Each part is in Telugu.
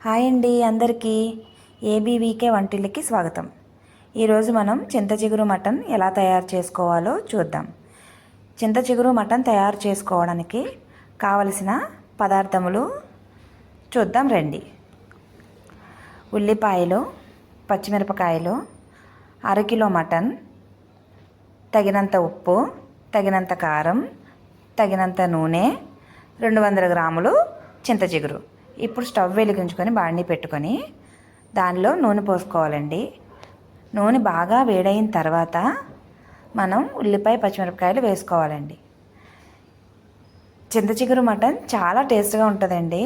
హాయ్ అండి అందరికీ. ఏబీవీకే వంటిల్లకి స్వాగతం. ఈరోజు మనం చింత చిగురు మటన్ ఎలా తయారు చేసుకోవాలో చూద్దాం. చింత చిగురు మటన్ తయారు చేసుకోవడానికి కావలసిన పదార్థములు చూద్దాం రండి. ఉల్లిపాయలు, పచ్చిమిరపకాయలు, అరకిలో మటన్, తగినంత ఉప్పు, తగినంత కారం, తగినంత నూనె, 200 గ్రాములు చింత చిగురు. ఇప్పుడు స్టవ్ వెలిగించుకొని బాండీ పెట్టుకొని దానిలో నూనె పోసుకోవాలండి. నూనె బాగా వేడైన తర్వాత మనం ఉల్లిపాయ పచ్చిమిరపకాయలు వేసుకోవాలండి. చింత చిగురు మటన్ చాలా టేస్ట్గా ఉంటుందండి.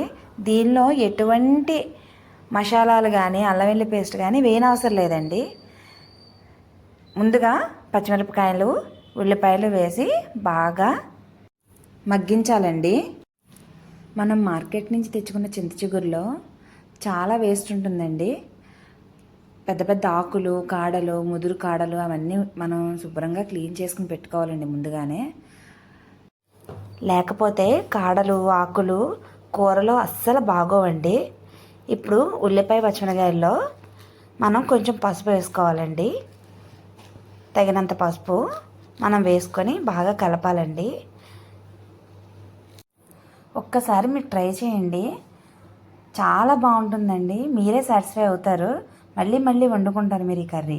దీనిలో ఎటువంటి మసాలాలు కానీ అల్లం వెల్లుల్లి పేస్ట్ కానీ వేయనవసరం లేదండి. ముందుగా పచ్చిమిరపకాయలు ఉల్లిపాయలు వేసి బాగా మగ్గించాలండి. మనం మార్కెట్ నుంచి తెచ్చుకున్న చింత చిగురులో చాలా వేస్ట్ ఉంటుందండి. పెద్ద పెద్ద ఆకులు, కాడలు, ముదురు కాడలు అవన్నీ మనం శుభ్రంగా క్లీన్ చేసుకుని పెట్టుకోవాలండి ముందుగానే. లేకపోతే కాడలు, ఆకులు కూరలో అస్సలు బాగోవండి. ఇప్పుడు ఉల్లిపాయ పచ్చిమిరపకాయల్లో మనం కొంచెం పసుపు వేసుకోవాలండి. తగినంత పసుపు మనం వేసుకొని బాగా కలపాలండి. ఒక్కసారి మీరు ట్రై చేయండి, చాలా బాగుంటుందండి. మీరే సాటిస్ఫై అవుతారు, మళ్ళీ మళ్ళీ వండుకుంటారు మీరు ఈ కర్రీ.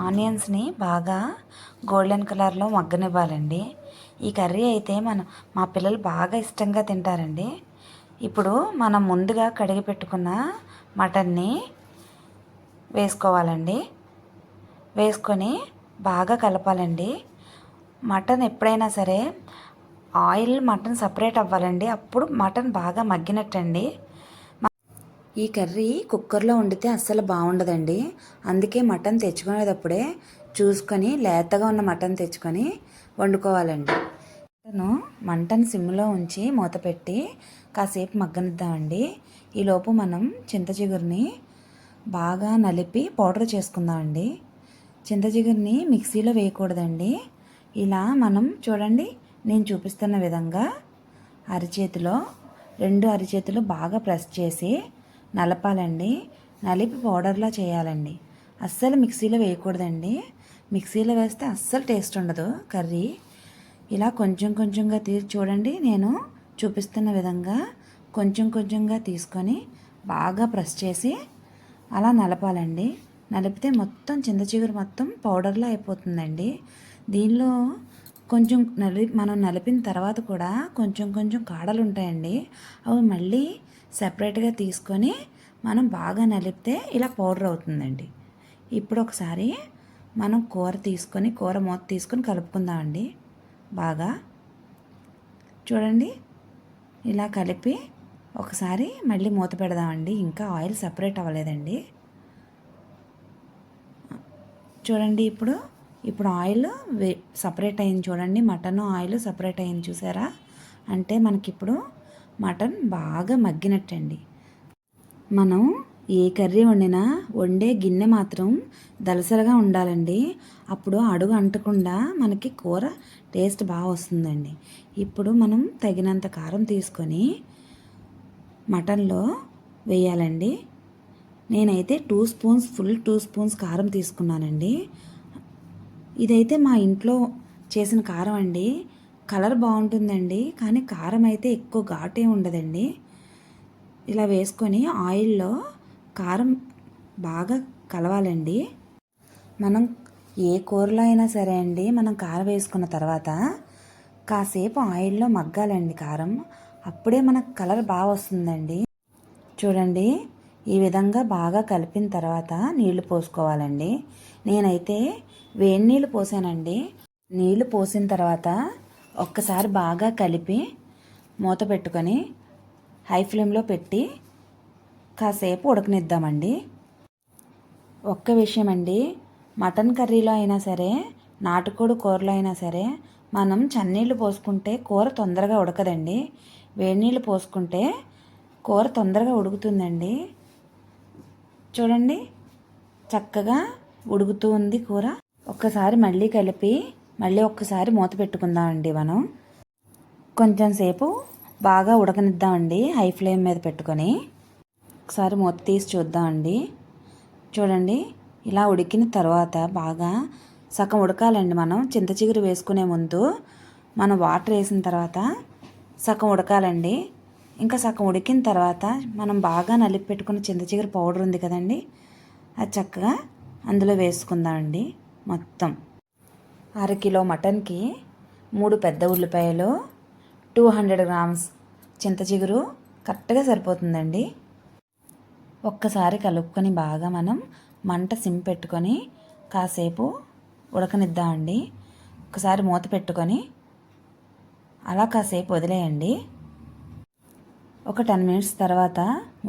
ఆనియన్స్ని బాగా గోల్డెన్ కలర్లో మగ్గనివ్వాలండి. ఈ కర్రీ అయితే మా పిల్లలు బాగా ఇష్టంగా తింటారండి. ఇప్పుడు మనం ముందుగా కడిగి పెట్టుకున్న మటన్ని వేసుకోవాలండి. వేసుకొని బాగా కలపాలండి. మటన్ ఎప్పుడైనా సరే ఆయిల్ మటన్ సపరేట్ అవ్వాలండి. అప్పుడు మటన్ బాగా మగ్గినట్టండి. ఈ కర్రీ కుక్కర్లో వండితే అస్సలు బాగుండదండి. అందుకే మటన్ తెచ్చుకునేటప్పుడే చూసుకొని లేతగా ఉన్న మటన్ తెచ్చుకొని వండుకోవాలండి. మంటను సిమ్లో ఉంచి మూత పెట్టి కాసేపు మగ్గనిద్దామండి. ఈలోపు మనం చింత చిగురిని బాగా నలిపి పౌడర్ చేసుకుందామండి. చింత చిగురిని మిక్సీలో వేయకూడదండి. ఇలా మనం చూడండి, నేను చూపిస్తున్న విధంగా రెండు అరిచేతులు బాగా ప్రెస్ చేసి నలపాలండి. నలిపి పౌడర్లా చేయాలండి. అస్సలు మిక్సీలో వేయకూడదండి. మిక్సీలో వేస్తే అస్సలు టేస్ట్ ఉండదు కర్రీ. ఇలా కొంచెం కొంచెంగా చూడండి, నేను చూపిస్తున్న విధంగా కొంచెం కొంచెంగా తీసుకొని బాగా ప్రెస్ చేసి అలా నలపాలండి. నలిపితే మొత్తం చింత చిగురు మొత్తం పౌడర్లా అయిపోతుందండి. దీనిలో కొంచెం మనం నలిపిన తర్వాత కూడా కొంచెం కొంచెం కాడలు ఉంటాయండి. అవి మళ్ళీ సపరేట్గా తీసుకొని మనం బాగా నలిపితే ఇలా పౌడర్ అవుతుందండి. ఇప్పుడు ఒకసారి మనం కూర మూత తీసుకొని కలుపుకుందామండి. బాగా చూడండి, ఇలా కలిపి ఒకసారి మళ్ళీ మూత పెడదామండి. ఇంకా ఆయిల్ సపరేట్ అవ్వలేదండి. చూడండి, ఇప్పుడు ఆయిల్ సపరేట్ అయింది చూడండి. మటన్ ఆయిల్ సపరేట్ అయింది చూసారా? అంటే మనకిప్పుడు మటన్ బాగా మగ్గినట్టండి. మనం ఏ కర్రీ వండే గిన్నె మాత్రం దలసరగా ఉండాలండి. అప్పుడు అడుగు అంటకుండా మనకి కూర టేస్ట్ బాగా వస్తుందండి. ఇప్పుడు మనం తగినంత కారం తీసుకొని మటన్లో వేయాలండి. నేనైతే 2 స్పూన్స్ కారం తీసుకున్నానండి. ఇదైతే మా ఇంట్లో చేసిన కారం అండి. కలర్ బాగుంటుందండి, కానీ కారం అయితే ఎక్కువ ఘాటే ఉండదండి. ఇలా వేసుకొని ఆయిల్లో కారం బాగా కలవాలండి. మనం ఏ కూరలో అయినా సరే అండి, మనం కారం వేసుకున్న తర్వాత కాసేపు ఆయిల్లో మగ్గాలండి కారం. అప్పుడే మనకు కలర్ బాగా వస్తుందండి. చూడండి, ఈ విధంగా బాగా కలిపిన తర్వాత నీళ్లు పోసుకోవాలండి. నేనైతే వేడి నీళ్ళు పోసానండి. నీళ్లు పోసిన తర్వాత ఒక్కసారి బాగా కలిపి మూత పెట్టుకొని హై ఫ్లేమ్లో పెట్టి కాసేపు ఉడకనిద్దామండి. ఒక్క విషయం అండి, మటన్ కర్రీలో అయినా సరే, నాటుకోడి కూరలో అయినా సరే మనం చన్నీళ్ళు పోసుకుంటే కూర తొందరగా ఉడకదండి. వేడి నీళ్ళు పోసుకుంటే కూర తొందరగా ఉడుకుతుందండి. చూడండి, చక్కగా ఉడుకుతూ ఉంది కూర. ఒక్కసారి మళ్ళీ కలిపి ఒక్కసారి మూత పెట్టుకుందామండి. మనం కొంచెం సేపు బాగా ఉడకనిద్దామండి హై ఫ్లేమ్ మీద పెట్టుకొని. ఒకసారి మూత తీసి చూద్దామండి. చూడండి, ఇలా ఉడికిన తర్వాత బాగా సగం ఉడకాలండి. మనం చింత చిగురు వేసుకునే ముందు మనం వాటర్ వేసిన తర్వాత సగం ఉడకాలండి. ఇంకా సగం ఉడికిన తర్వాత మనం బాగా నలిపి పెట్టుకున్న చింత చిగురు పౌడర్ ఉంది కదండి, అది చక్కగా అందులో వేసుకుందామండి. మొత్తం అరకిలో మటన్కి 3 పెద్ద ఉల్లిపాయలు, 200 గ్రామ్స్ చింత చిగురు కరెక్ట్గా సరిపోతుందండి. ఒక్కసారి కలుపుకొని బాగా మనం మంట సిమ్ పెట్టుకొని కాసేపు ఉడకనిద్దామండి. ఒకసారి మూత పెట్టుకొని అలా కాసేపు వదిలేయండి. ఒక 10 మినిట్స్ తర్వాత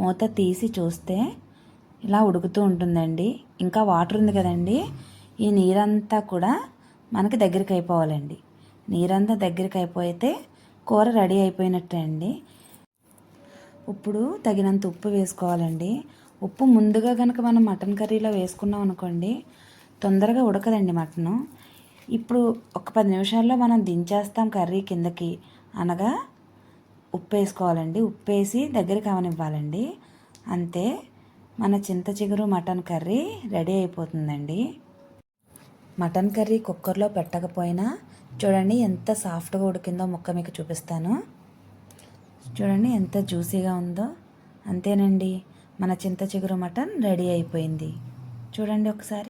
మూత తీసి చూస్తే ఇలా ఉడుకుతూ ఉంటుందండి. ఇంకా వాటర్ ఉంది కదండి, ఈ నీరంతా కూడా మనకి దగ్గరికి అయిపోవాలండి. నీరంతా దగ్గరికి అయిపోతే కూర రెడీ అయిపోయినట్టే అండి. ఇప్పుడు తగినంత ఉప్పు వేసుకోవాలండి. ఉప్పు ముందుగా కనుక మనం మటన్ కర్రీలో వేసుకున్నాం అనుకోండి, తొందరగా ఉడకదండి మటను. ఇప్పుడు ఒక 10 నిమిషాల్లో మనం దించేస్తాం కర్రీ కిందకి అనగా ఉప్పు వేసుకోవాలండి. ఉప్పు వేసి దగ్గరికి అవనివ్వాలండి. అంతే, మన చింత చిగురు మటన్ కర్రీ రెడీ అయిపోతుందండి. మటన్ కర్రీ కుక్కర్లో పెట్టకపోయినా చూడండి ఎంత సాఫ్ట్గా ఉడికిందో ముక్క మీకు చూపిస్తాను. చూడండి ఎంత జ్యూసీగా ఉందో. అంతేనండి, మన చింత చిగురు మటన్ రెడీ అయిపోయింది. చూడండి ఒకసారి.